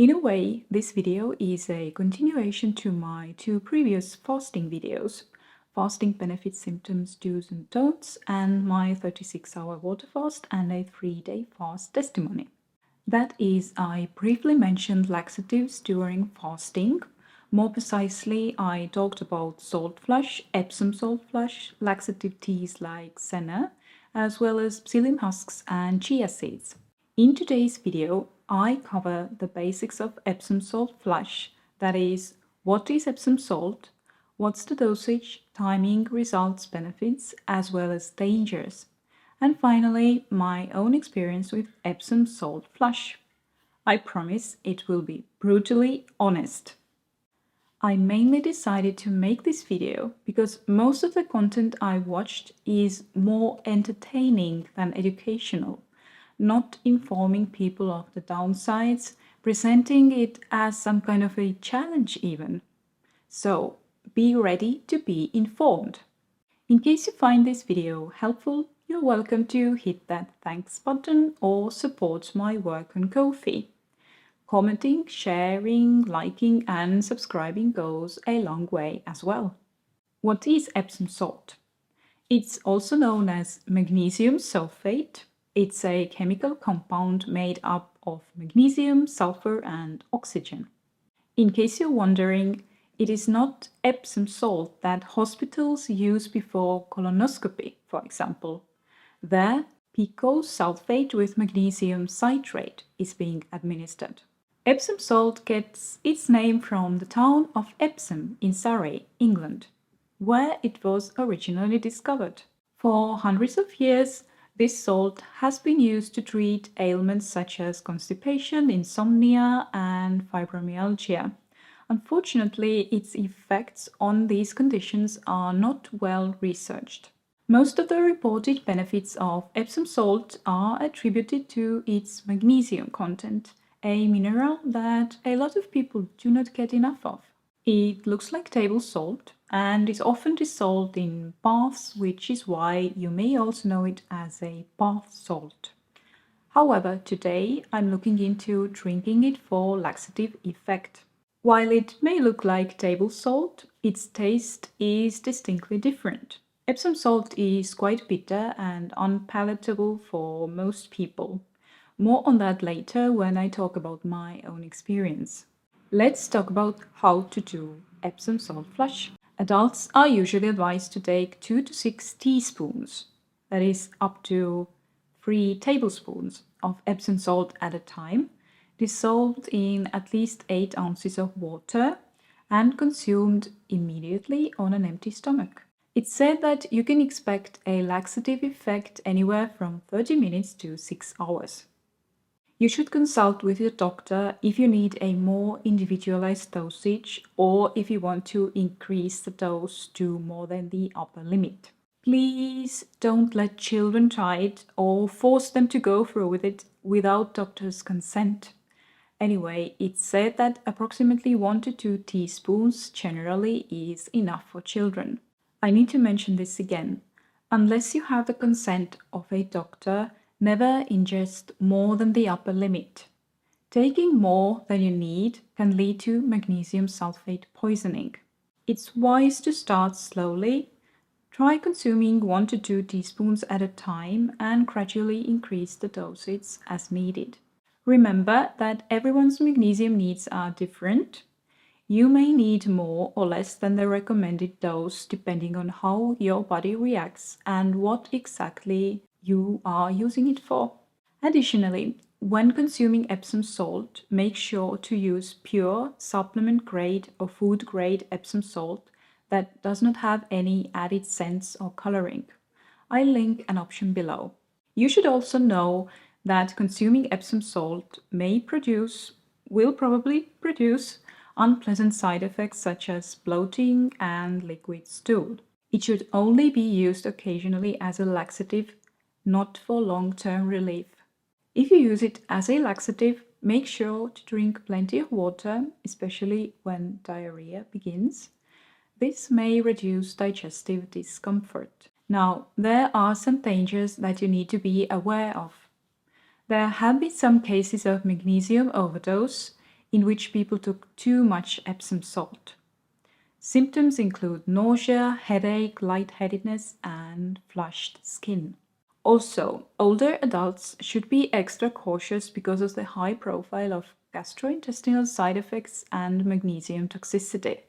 In a way, this video is a continuation to my two previous fasting videos, fasting benefits, symptoms, do's and don'ts, and my 36-hour water fast and a 3-day fast testimony. That is, I briefly mentioned laxatives during fasting. More precisely, I talked about salt flush, Epsom salt flush, laxative teas like senna, as well as psyllium husks and chia seeds. In today's video, I cover the basics of Epsom salt flush, that is, what is Epsom salt, what's the dosage, timing, results, benefits, as well as dangers, and finally, my own experience with Epsom salt flush. I promise it will be brutally honest. I mainly decided to make this video because most of the content I watched is more entertaining than educational, not informing people of the downsides, presenting it as some kind of a challenge even. So be ready to be informed. In case you find this video helpful, you're welcome to hit that thanks button or support my work on Ko-fi. Commenting, sharing, liking and subscribing goes a long way as well. What is Epsom salt? It's also known as magnesium sulphate. It's a chemical compound made up of magnesium, sulfur and oxygen. In case you're wondering, it is not Epsom salt that hospitals use before colonoscopy, for example. There, picosulfate with magnesium citrate is being administered. Epsom salt gets its name from the town of Epsom in Surrey, England, where it was originally discovered. For hundreds of years, this salt has been used to treat ailments such as constipation, insomnia, and fibromyalgia. Unfortunately, its effects on these conditions are not well researched. Most of the reported benefits of Epsom salt are attributed to its magnesium content, a mineral that a lot of people do not get enough of. It looks like table salt and is often dissolved in baths, which is why you may also know it as a bath salt. However, today I'm looking into drinking it for laxative effect. While it may look like table salt, its taste is distinctly different. Epsom salt is quite bitter and unpalatable for most people. More on that later when I talk about my own experience. Let's talk about how to do Epsom salt flush. Adults are usually advised to take 2 to 6 teaspoons, that is up to 3 tablespoons of Epsom salt at a time, dissolved in at least 8 ounces of water and consumed immediately on an empty stomach. It's said that you can expect a laxative effect anywhere from 30 minutes to 6 hours. You should consult with your doctor if you need a more individualized dosage or if you want to increase the dose to more than the upper limit. Please don't let children try it or force them to go through with it without doctor's consent. Anyway, it's said that approximately 1 to 2 teaspoons generally is enough for children. I need to mention this again. Unless you have the consent of a doctor, never ingest more than the upper limit. Taking more than you need can lead to magnesium sulfate poisoning. It's wise to start slowly. Try consuming 1 to 2 teaspoons at a time and gradually increase the dosage as needed. Remember that everyone's magnesium needs are different. You may need more or less than the recommended dose depending on how your body reacts and what exactly you are using it for. Additionally, when consuming Epsom salt, make sure to use pure supplement grade or food grade Epsom salt that does not have any added scents or coloring. I'll link an option below. You should also know that consuming Epsom salt will probably produce unpleasant side effects such as bloating and liquid stool. It should only be used occasionally as a laxative, not for long-term relief. If you use it as a laxative, make sure to drink plenty of water, especially when diarrhea begins. This may reduce digestive discomfort. Now, there are some dangers that you need to be aware of. There have been some cases of magnesium overdose. in which people took too much Epsom salt. Symptoms include nausea, headache, lightheadedness, and flushed skin. Also, older adults should be extra cautious because of the high profile of gastrointestinal side effects and magnesium toxicity.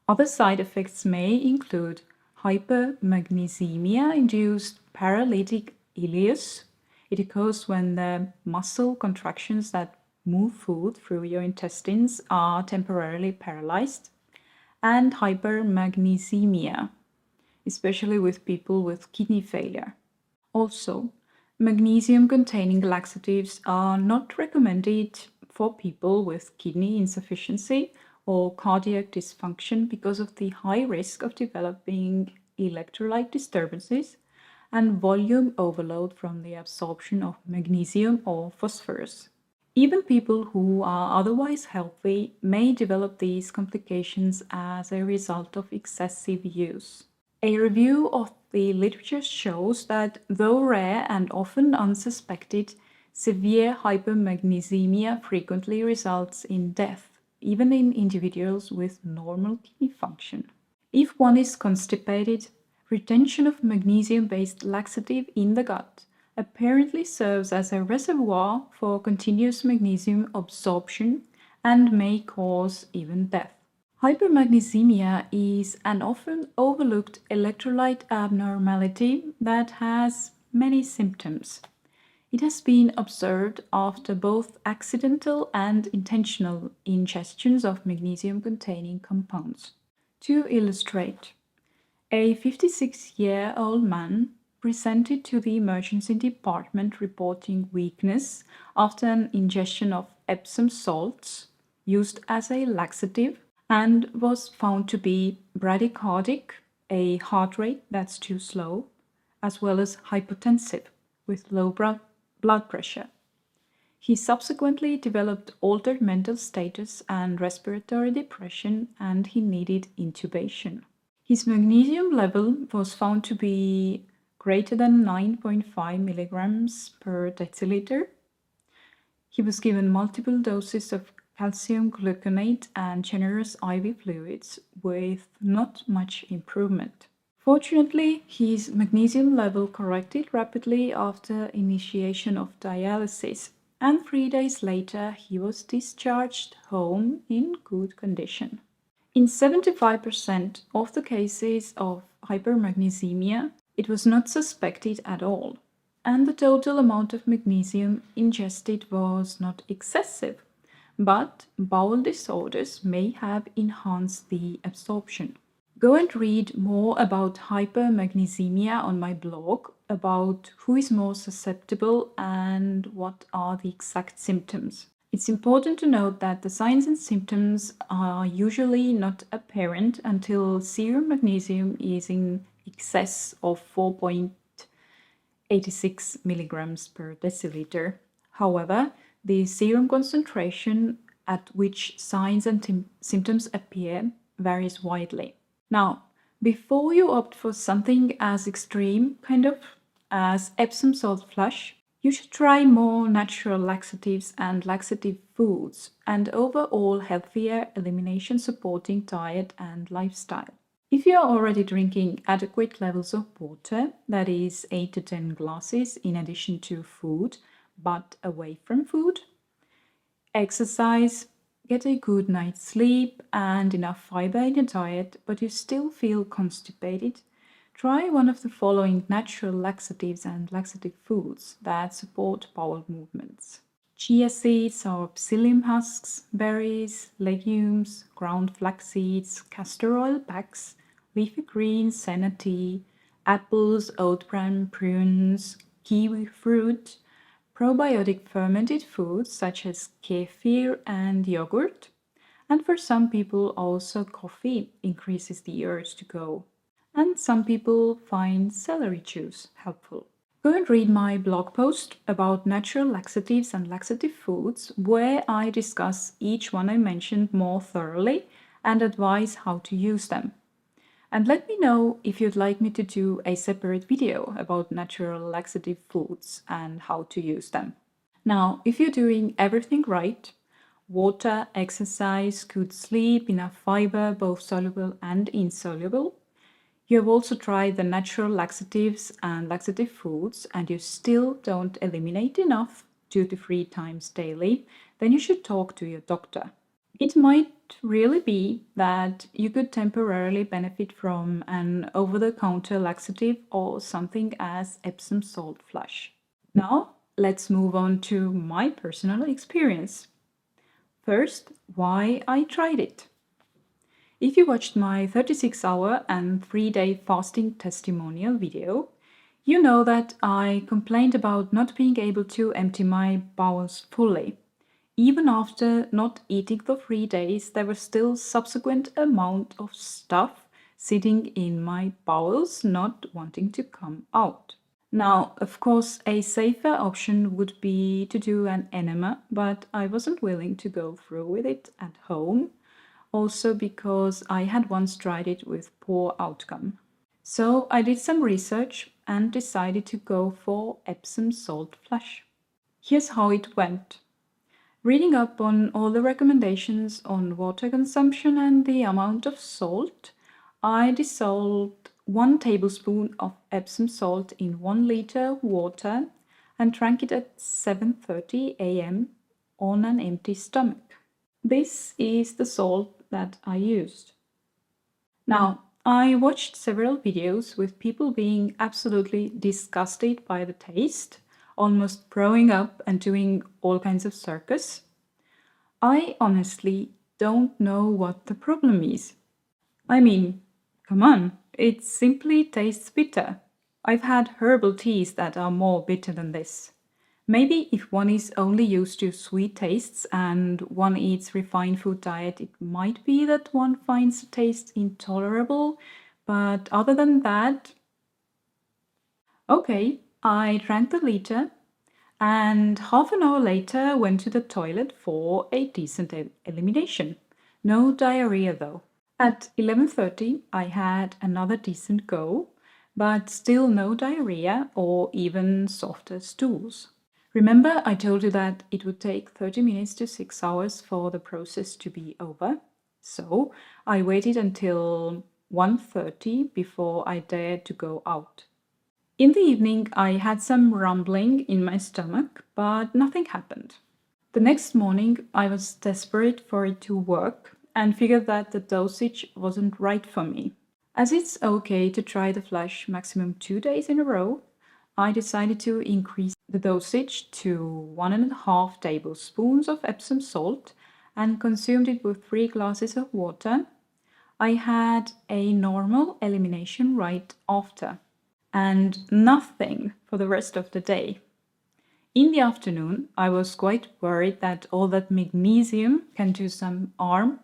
Other side effects may include hypermagnesemia-induced paralytic ileus. It occurs when the muscle contractions that move food through your intestines are temporarily paralyzed, and hypermagnesemia, especially with people with kidney failure. Also, magnesium-containing laxatives are not recommended for people with kidney insufficiency or cardiac dysfunction because of the high risk of developing electrolyte disturbances and volume overload from the absorption of magnesium or phosphorus. Even people who are otherwise healthy may develop these complications as a result of excessive use. A review of the literature shows that though rare and often unsuspected, severe hypermagnesemia frequently results in death, even in individuals with normal kidney function. If one is constipated, retention of magnesium-based laxative in the gut apparently serves as a reservoir for continuous magnesium absorption and may cause even death. Hypermagnesemia is an often overlooked electrolyte abnormality that has many symptoms. It has been observed after both accidental and intentional ingestions of magnesium-containing compounds. To illustrate, a 56-year-old man presented to the emergency department reporting weakness after an ingestion of Epsom salts used as a laxative and was found to be bradycardic, a heart rate that's too slow, as well as hypotensive with low blood pressure. He subsequently developed altered mental status and respiratory depression, and he needed intubation. His magnesium level was found to be greater than 9.5 milligrams per deciliter. He was given multiple doses of calcium gluconate and generous IV fluids with not much improvement. Fortunately, his magnesium level corrected rapidly after initiation of dialysis, and 3 days later he was discharged home in good condition. In 75% of the cases of hypermagnesemia, it was not suspected at all, and the total amount of magnesium ingested was not excessive, but bowel disorders may have enhanced the absorption. Go and read more about hypermagnesemia on my blog about who is more susceptible and what are the exact symptoms. It's important to note that the signs and symptoms are usually not apparent until serum magnesium is in excess of 4.86 milligrams per deciliter. However, the serum concentration at which signs and symptoms appear varies widely. Now, before you opt for something as extreme, as Epsom salt flush, you should try more natural laxatives and laxative foods and overall healthier elimination supporting diet and lifestyle. If you are already drinking adequate levels of water, that is 8 to 10 glasses in addition to food, but away from food, exercise, get a good night's sleep and enough fiber in your diet, but you still feel constipated, try one of the following natural laxatives and laxative foods that support bowel movements. Chia seeds or psyllium husks, berries, legumes, ground flax seeds, castor oil packs, leafy greens, senna tea, apples, oat bran, prunes, kiwi fruit, probiotic fermented foods such as kefir and yogurt, and for some people also coffee increases the urge to go, and some people find celery juice helpful. Go and read my blog post about natural laxatives and laxative foods where I discuss each one I mentioned more thoroughly and advise how to use them. And let me know if you'd like me to do a separate video about natural laxative foods and how to use them. Now, if you're doing everything right, water, exercise, good sleep, enough fiber, both soluble and insoluble. You have also tried the natural laxatives and laxative foods and you still don't eliminate enough 2 to 3 times daily, then you should talk to your doctor. It might really be that you could temporarily benefit from an over-the-counter laxative or something as Epsom salt flush. Now, let's move on to my personal experience. First, why I tried it. If you watched my 36-hour and 3-day fasting testimonial video, you know that I complained about not being able to empty my bowels fully. Even after not eating for 3 days, there was still subsequent amount of stuff sitting in my bowels not wanting to come out. Now, of course, a safer option would be to do an enema, but I wasn't willing to go through with it at home, also because I had once tried it with poor outcome. So I did some research and decided to go for Epsom salt flush. Here's how it went. Reading up on all the recommendations on water consumption and the amount of salt, I dissolved 1 tablespoon of Epsom salt in 1 liter water and drank it at 7:30 a.m. on an empty stomach. This is the salt that I used. Now, I watched several videos with people being absolutely disgusted by the taste, almost throwing up and doing all kinds of circus. I honestly don't know what the problem is. I mean, come on, it simply tastes bitter. I've had herbal teas that are more bitter than this. Maybe if one is only used to sweet tastes and one eats refined food diet, it might be that one finds the taste intolerable, but other than that, okay, I drank the liter and half an hour later went to the toilet for a decent elimination. No diarrhea though. At 11:30 I had another decent go, but still no diarrhea or even softer stools. Remember I told you that it would take 30 minutes to 6 hours for the process to be over? So I waited until 1:30 before I dared to go out. In the evening I had some rumbling in my stomach, but nothing happened. The next morning I was desperate for it to work and figured that the dosage wasn't right for me. As it's okay to try the flush maximum 2 days in a row, I decided to increase the dosage to 1.5 tablespoons of Epsom salt and consumed it with 3 glasses of water. I had a normal elimination right after and nothing for the rest of the day. In the afternoon, I was quite worried that all that magnesium can do some harm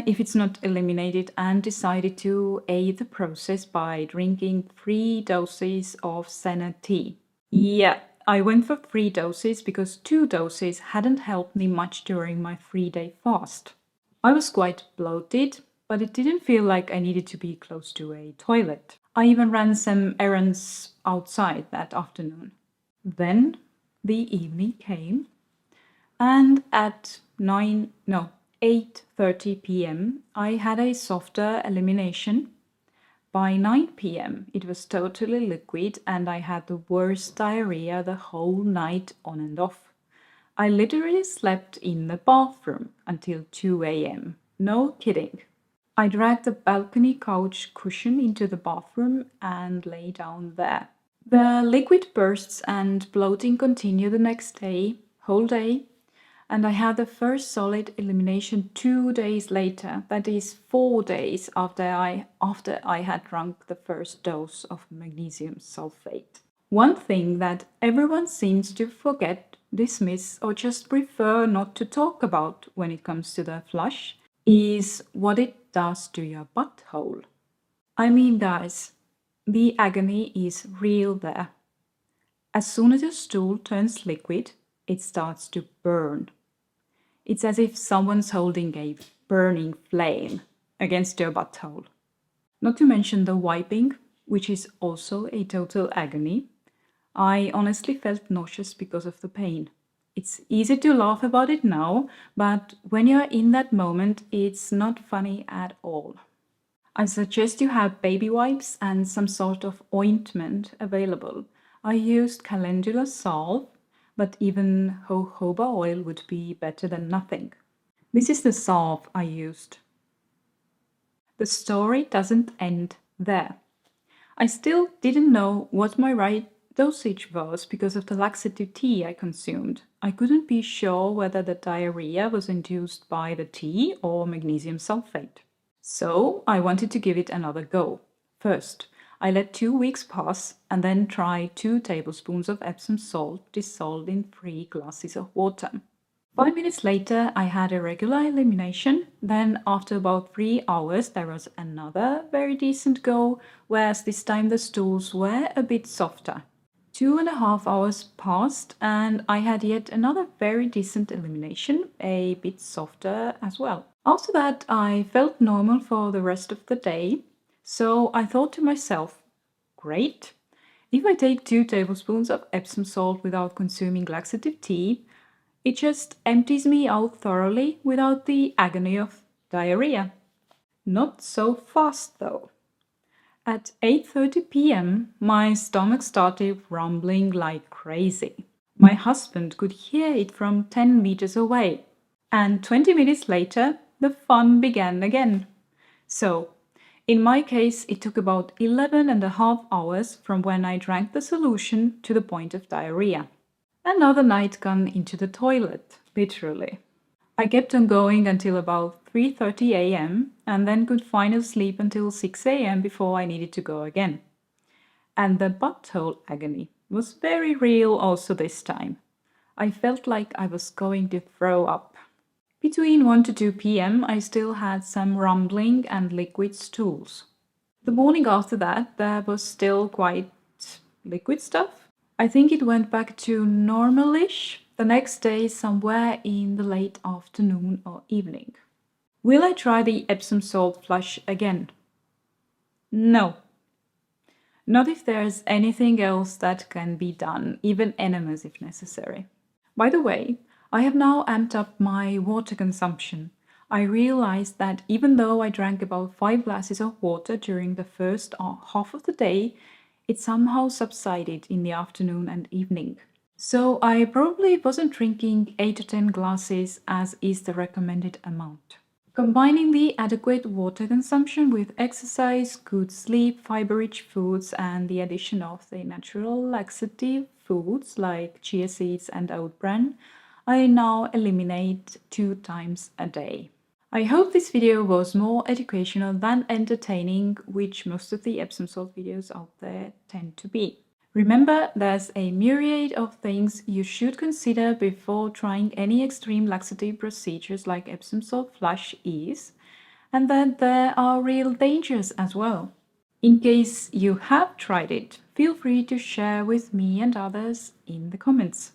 if it's not eliminated, and decided to aid the process by drinking 3 doses of senna tea. Yeah, I went for 3 doses because 2 doses hadn't helped me much during my 3-day fast. I was quite bloated, but it didn't feel like I needed to be close to a toilet. I even ran some errands outside that afternoon. Then the evening came, and at 8:30 p.m. I had a softer elimination. By 9 p.m. it was totally liquid and I had the worst diarrhea the whole night on and off. I literally slept in the bathroom until 2 a.m. No kidding. I dragged the balcony couch cushion into the bathroom and lay down there. The liquid bursts and bloating continued the next day, whole day, and I had the first solid elimination 2 days later, that is 4 days after I had drunk the first dose of magnesium sulphate. One thing that everyone seems to forget, dismiss, or just prefer not to talk about when it comes to the flush is what it does to your butthole. I mean, guys, the agony is real there. As soon as your stool turns liquid, it starts to burn. It's as if someone's holding a burning flame against your butthole. Not to mention the wiping, which is also a total agony. I honestly felt nauseous because of the pain. It's easy to laugh about it now, but when you're in that moment, it's not funny at all. I suggest you have baby wipes and some sort of ointment available. I used calendula salve, but even jojoba oil would be better than nothing. This is the salve I used. The story doesn't end there. I still didn't know what my right dosage was because of the laxative tea I consumed. I couldn't be sure whether the diarrhea was induced by the tea or magnesium sulphate. So I wanted to give it another go. First, I let 2 weeks pass and then tried 2 tablespoons of Epsom salt dissolved in 3 glasses of water. 5 minutes later, I had a regular elimination. Then, after about 3 hours, there was another very decent go, whereas this time the stools were a bit softer. 2.5 hours passed, and I had yet another very decent elimination, a bit softer as well. After that, I felt normal for the rest of the day, so I thought to myself, great, if I take 2 tablespoons of Epsom salt without consuming laxative tea, it just empties me out thoroughly without the agony of diarrhea. Not so fast though. At 8:30 p.m., my stomach started rumbling like crazy. My husband could hear it from 10 meters away. And 20 minutes later, the fun began again. So, in my case, it took about 11.5 hours from when I drank the solution to the point of diarrhea. Another night gone into the toilet, literally. I kept on going until about 3:30 a.m. and then could finally sleep until 6 a.m. before I needed to go again. And the butthole agony was very real also this time. I felt like I was going to throw up. Between 1 to 2 p.m. I still had some rumbling and liquid stools. The morning after that, there was still quite liquid stuff. I think it went back to normalish the next day somewhere in the late afternoon or evening. Will I try the Epsom salt flush again? No. Not if there's anything else that can be done, even enemas if necessary. By the way, I have now amped up my water consumption. I realized that even though I drank about 5 glasses of water during the first half of the day, it somehow subsided in the afternoon and evening. So I probably wasn't drinking 8 to 10 glasses as is the recommended amount. Combining the adequate water consumption with exercise, good sleep, fiber-rich foods, and the addition of the natural laxative foods like chia seeds and oat bran, I now eliminate 2 times a day. I hope this video was more educational than entertaining, which most of the Epsom salt videos out there tend to be. Remember, there's a myriad of things you should consider before trying any extreme laxative procedures like Epsom salt flush is, and that there are real dangers as well. In case you have tried it, feel free to share with me and others in the comments.